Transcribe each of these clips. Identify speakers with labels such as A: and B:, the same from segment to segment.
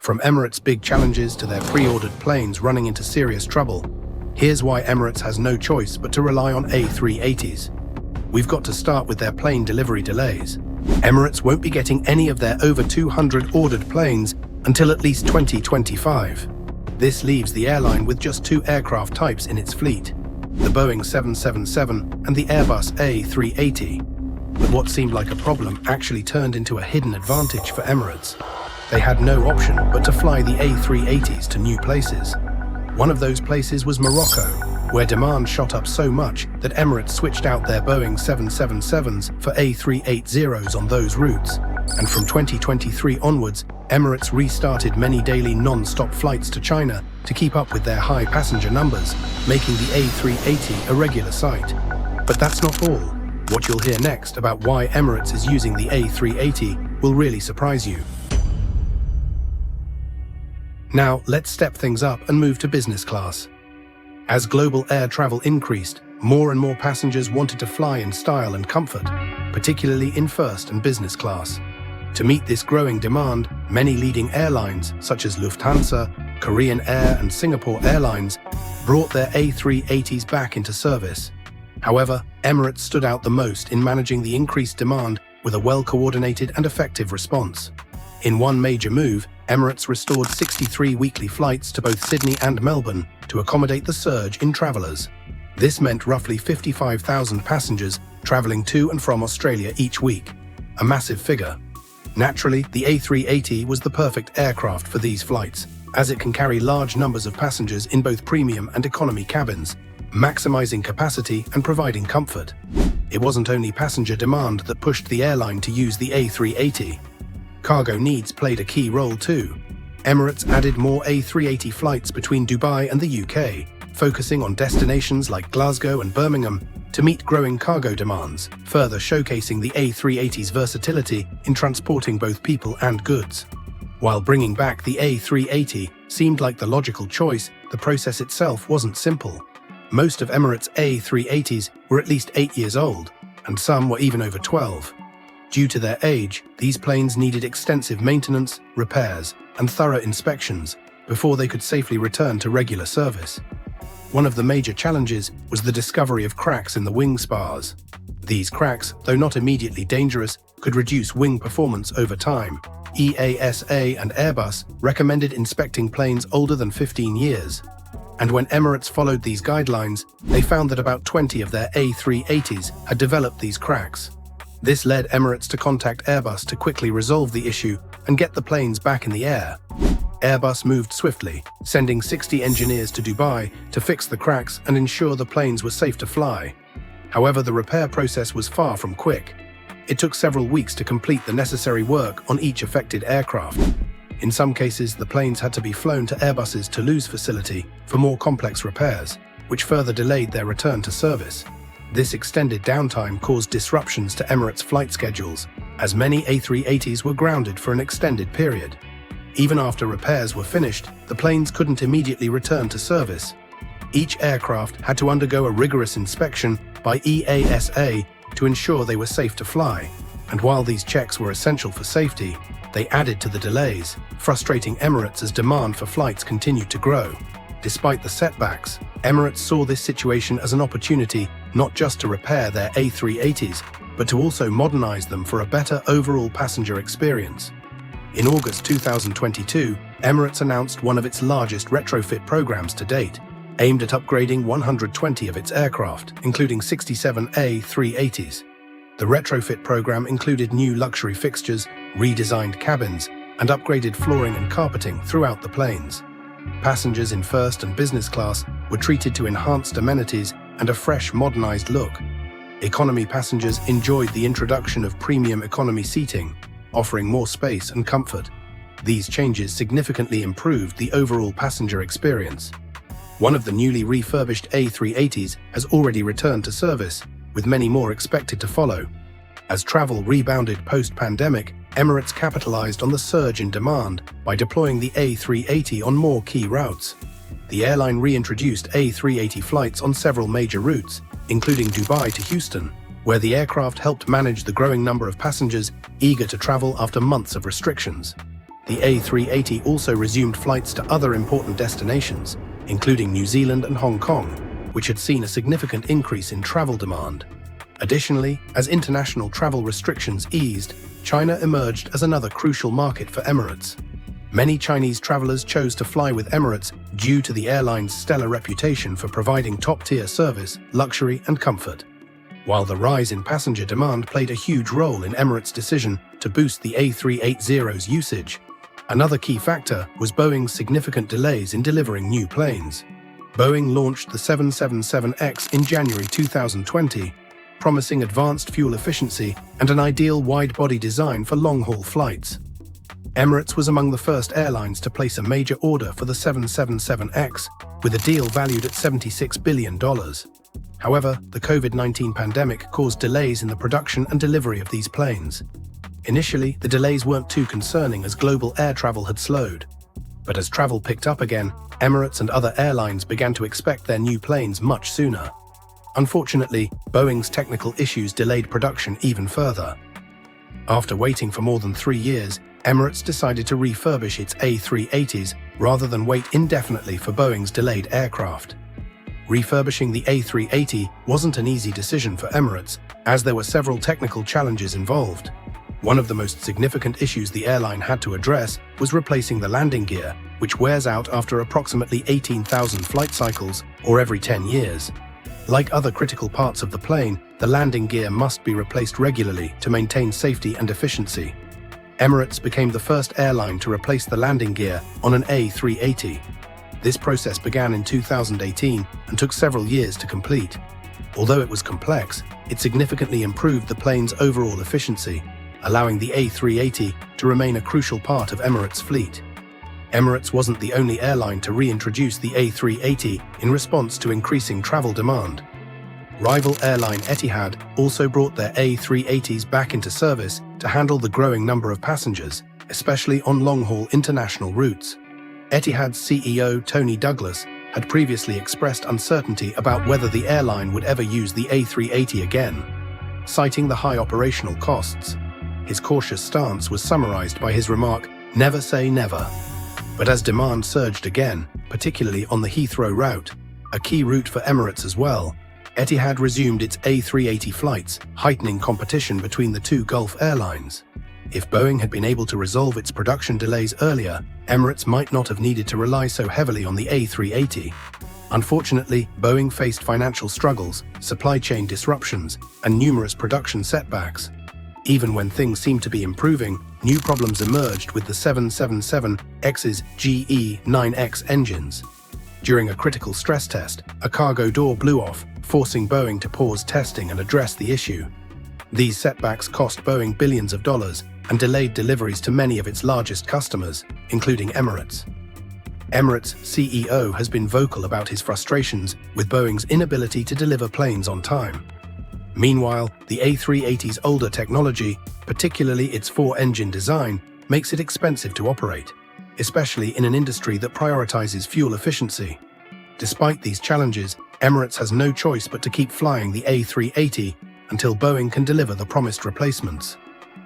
A: From Emirates' big challenges to their pre-ordered planes running into serious trouble, here's why Emirates has no choice but to rely on A380s. We've got to start with their plane delivery delays. Emirates won't be getting any of their over 200 ordered planes until at least 2025. This leaves the airline with just two aircraft types in its fleet, the Boeing 777 and the Airbus A380. But what seemed like a problem actually turned into a hidden advantage for Emirates. They had no option but to fly the A380s to new places. One of those places was Morocco, where demand shot up so much that Emirates switched out their Boeing 777s for A380s on those routes. And from 2023 onwards, Emirates restarted many daily non-stop flights to China to keep up with their high passenger numbers, making the A380 a regular sight. But that's not all. What you'll hear next about why Emirates is using the A380 will really surprise you. Now, let's step things up and move to business class. As global air travel increased, more and more passengers wanted to fly in style and comfort, particularly in first and business class. To meet this growing demand, many leading airlines, such as Lufthansa, Korean Air and Singapore Airlines, brought their A380s back into service. However, Emirates stood out the most in managing the increased demand with a well-coordinated and effective response. In one major move, Emirates restored 63 weekly flights to both Sydney and Melbourne to accommodate the surge in travellers. This meant roughly 55,000 passengers travelling to and from Australia each week, a massive figure. Naturally, the A380 was the perfect aircraft for these flights, as it can carry large numbers of passengers in both premium and economy cabins, maximising capacity and providing comfort. It wasn't only passenger demand that pushed the airline to use the A380. Cargo needs played a key role too. Emirates added more A380 flights between Dubai and the UK, focusing on destinations like Glasgow and Birmingham to meet growing cargo demands, further showcasing the A380's versatility in transporting both people and goods. While bringing back the A380 seemed like the logical choice, the process itself wasn't simple. Most of Emirates' A380s were at least 8 years old, and some were even over 12. Due to their age, these planes needed extensive maintenance, repairs, and thorough inspections before they could safely return to regular service. One of the major challenges was the discovery of cracks in the wing spars. These cracks, though not immediately dangerous, could reduce wing performance over time. EASA and Airbus recommended inspecting planes older than 15 years. And when Emirates followed these guidelines, they found that about 20 of their A380s had developed these cracks. This led Emirates to contact Airbus to quickly resolve the issue and get the planes back in the air. Airbus moved swiftly, sending 60 engineers to Dubai to fix the cracks and ensure the planes were safe to fly. However, the repair process was far from quick. It took several weeks to complete the necessary work on each affected aircraft. In some cases, the planes had to be flown to Airbus's Toulouse facility for more complex repairs, which further delayed their return to service. This extended downtime caused disruptions to Emirates' flight schedules, as many A380s were grounded for an extended period. Even after repairs were finished, the planes couldn't immediately return to service. Each aircraft had to undergo a rigorous inspection by EASA to ensure they were safe to fly, and while these checks were essential for safety, they added to the delays, frustrating Emirates as demand for flights continued to grow. Despite the setbacks, Emirates saw this situation as an opportunity not just to repair their A380s, but to also modernize them for a better overall passenger experience. In August 2022, Emirates announced one of its largest retrofit programs to date, aimed at upgrading 120 of its aircraft, including 67 A380s. The retrofit program included new luxury fixtures, redesigned cabins, and upgraded flooring and carpeting throughout the planes. Passengers in first and business class were treated to enhanced amenities and a fresh, modernized look. Economy passengers enjoyed the introduction of premium economy seating, offering more space and comfort. These changes significantly improved the overall passenger experience. One of the newly refurbished A380s has already returned to service, with many more expected to follow. As travel rebounded post-pandemic, Emirates capitalized on the surge in demand by deploying the A380 on more key routes. The airline reintroduced A380 flights on several major routes, including Dubai to Houston, where the aircraft helped manage the growing number of passengers eager to travel after months of restrictions. The A380 also resumed flights to other important destinations, including New Zealand and Hong Kong, which had seen a significant increase in travel demand. Additionally, as international travel restrictions eased, China emerged as another crucial market for Emirates. Many Chinese travelers chose to fly with Emirates due to the airline's stellar reputation for providing top-tier service, luxury, and comfort. While the rise in passenger demand played a huge role in Emirates' decision to boost the A380's usage, another key factor was Boeing's significant delays in delivering new planes. Boeing launched the 777X in January 2020, promising advanced fuel efficiency and an ideal wide-body design for long-haul flights. Emirates was among the first airlines to place a major order for the 777X, with a deal valued at $76 billion. However, the COVID-19 pandemic caused delays in the production and delivery of these planes. Initially, the delays weren't too concerning as global air travel had slowed. But as travel picked up again, Emirates and other airlines began to expect their new planes much sooner. Unfortunately, Boeing's technical issues delayed production even further. After waiting for more than 3 years, Emirates decided to refurbish its A380s rather than wait indefinitely for Boeing's delayed aircraft. Refurbishing the A380 wasn't an easy decision for Emirates, as there were several technical challenges involved. One of the most significant issues the airline had to address was replacing the landing gear, which wears out after approximately 18,000 flight cycles, or every 10 years. Like other critical parts of the plane, the landing gear must be replaced regularly to maintain safety and efficiency. Emirates became the first airline to replace the landing gear on an A380. This process began in 2018 and took several years to complete. Although it was complex, it significantly improved the plane's overall efficiency, allowing the A380 to remain a crucial part of Emirates' fleet. Emirates wasn't the only airline to reintroduce the A380 in response to increasing travel demand. Rival airline Etihad also brought their A380s back into service to handle the growing number of passengers, especially on long-haul international routes. Etihad's CEO Tony Douglas had previously expressed uncertainty about whether the airline would ever use the A380 again, citing the high operational costs. His cautious stance was summarized by his remark, "Never say never." But as demand surged again, particularly on the Heathrow route, a key route for Emirates as well, Etihad resumed its A380 flights, heightening competition between the two Gulf airlines. If Boeing had been able to resolve its production delays earlier, Emirates might not have needed to rely so heavily on the A380. Unfortunately, Boeing faced financial struggles, supply chain disruptions, and numerous production setbacks. Even when things seemed to be improving, new problems emerged with the 777X's GE9X engines. During a critical stress test, a cargo door blew off, forcing Boeing to pause testing and address the issue. These setbacks cost Boeing billions of dollars and delayed deliveries to many of its largest customers, including Emirates. Emirates' CEO has been vocal about his frustrations with Boeing's inability to deliver planes on time. Meanwhile, the A380's older technology, particularly its four-engine design, makes it expensive to operate, especially in an industry that prioritizes fuel efficiency. Despite these challenges, Emirates has no choice but to keep flying the A380 until Boeing can deliver the promised replacements.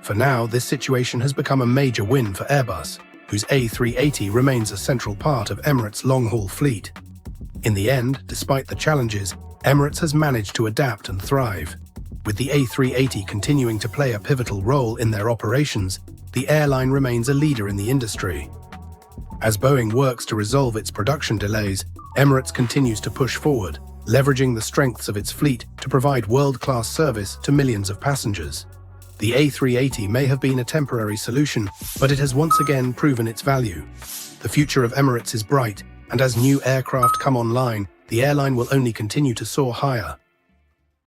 A: For now, this situation has become a major win for Airbus, whose A380 remains a central part of Emirates' long-haul fleet. In the end, despite the challenges, Emirates has managed to adapt and thrive. With the A380 continuing to play a pivotal role in their operations, the airline remains a leader in the industry. As Boeing works to resolve its production delays, Emirates continues to push forward, leveraging the strengths of its fleet to provide world-class service to millions of passengers. The A380 may have been a temporary solution, but it has once again proven its value. The future of Emirates is bright, and as new aircraft come online, the airline will only continue to soar higher.